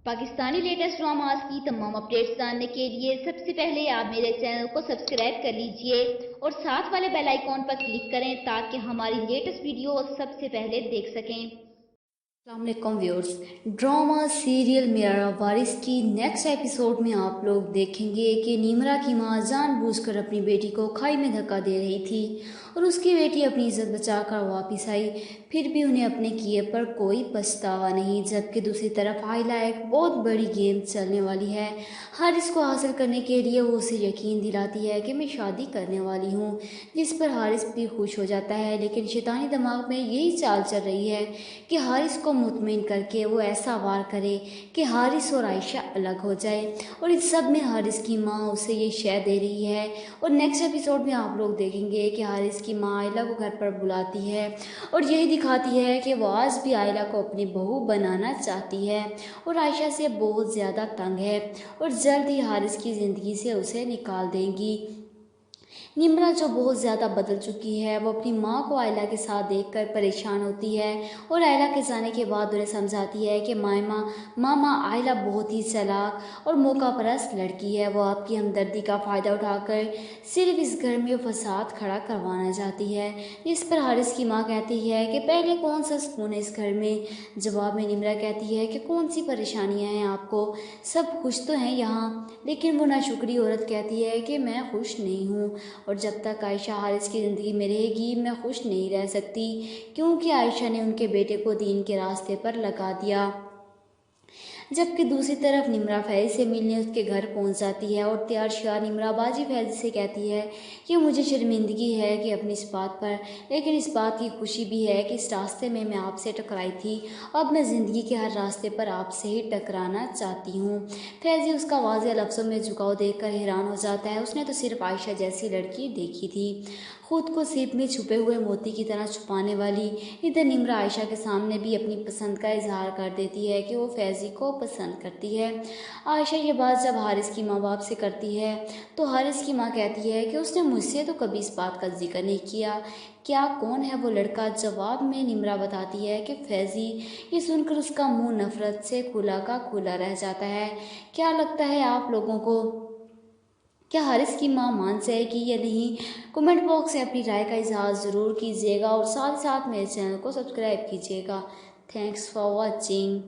Pakistani latest dramas की तमाम updates जानने के लिए सबसे पहले आप मेरे चैनल को सब्सक्राइब कर लीजिए और साथ वाले बेल आइकॉन पर क्लिक करें ताकि हमारी लेटेस्ट वीडियो सबसे पहले देख सकें। अस्सलाम वालेकुम व्यूअर्स, ड्रामा सीरियल मेरा वारिस की नेक्स्ट एपिसोड में आप लोग देखेंगे कि निमरा की मां जानबूझकर अपनी बेटी को खाई में धक्का दे रही थी और उसकी बेटी अपनी इज्जत बचाकर वापस आई, फिर भी उन्हें अपने किए पर कोई पछतावा नहीं। जबकि दूसरी तरफ आइला एक बहुत बड़ी गेम चलने वाली है। हारिस को हासिल करने के लिए वो उसे यकीन दिलाती है कि मैं शादी करने वाली हूँ, जिस पर हारिस भी खुश हो जाता है। लेकिन शैतानी दिमाग में यही चाल चल रही है कि हारिस को मुतमिन करके वो ऐसा वार करे कि हारिस और आयशा अलग हो जाए, और इस सब में हारिस की माँ उसे ये शय दे रही है। और नेक्स्ट एपिसोड में आप लोग देखेंगे कि हारिस की माँ आयला को घर पर बुलाती है और यही दिखाती है कि वो आज भी आयला को अपनी बहू बनाना चाहती है और आयशा से बहुत ज़्यादा तंग है और जल्द ही हारिस की ज़िंदगी से उसे निकाल देंगी। निमरा जो बहुत ज़्यादा बदल चुकी है, वो अपनी माँ को आयला के साथ देखकर परेशान होती है और आयला के जाने के बाद उन्हें समझाती है कि मामा आयला बहुत ही चालाक और मौका परस्त लड़की है। वो आपकी हमदर्दी का फ़ायदा उठाकर सिर्फ इस घर में फसाद खड़ा करवाना चाहती है। जिस पर हारिस की माँ कहती है कि पहले कौन सा सुकून है इस घर में। जवाब में निमरा कहती है कि कौन सी परेशानियाँ हैं आपको, सब खुश तो हैं यहाँ। लेकिन वो नाशुक्री औरत कहती है कि मैं खुश नहीं हूँ और जब तक आयशा हारिस की ज़िंदगी में रहेगी मैं खुश नहीं रह सकती, क्योंकि आयशा ने उनके बेटे को दीन के रास्ते पर लगा दिया। जबकि दूसरी तरफ निमरा फैज़ से मिलने उसके घर पहुंच जाती है और तैयार श्यार निमरा बाजी फैज़ से कहती है कि मुझे शर्मिंदगी है कि अपनी इस बात पर, लेकिन इस बात की खुशी भी है कि इस रास्ते में मैं आपसे टकराई थी, अब मैं ज़िंदगी के हर रास्ते पर आपसे ही टकराना चाहती हूँ। फैज़ी उसका वाज़ेह लफ्ज़ों में झुकाव देखकर हैरान हो जाता है। उसने तो सिर्फ आयशा जैसी लड़की देखी थी, खुद को सीप में छुपे हुए मोती की तरह छुपाने वाली। इधर निमरा आयशा के सामने भी अपनी पसंद का इजहार कर देती है कि वो फैज़ी को पसंद करती है। आयशा ये बात जब हारिस की माँ बाप से करती है तो हारिस की माँ कहती है कि उसने मुझसे तो कभी इस बात का जिक्र नहीं किया, क्या कौन है वो लड़का। जवाब में निमरा बताती है कि फैज़ी। ये सुनकर उसका मुंह नफरत से खुला का खुला रह जाता है। क्या लगता है आप लोगों को, क्या हारिस की माँ मान जाएगी या नहीं? कमेंट बॉक्स में अपनी राय का इजहार ज़रूर कीजिएगा और साथ साथ मेरे चैनल को सब्सक्राइब कीजिएगा। Thanks for watching.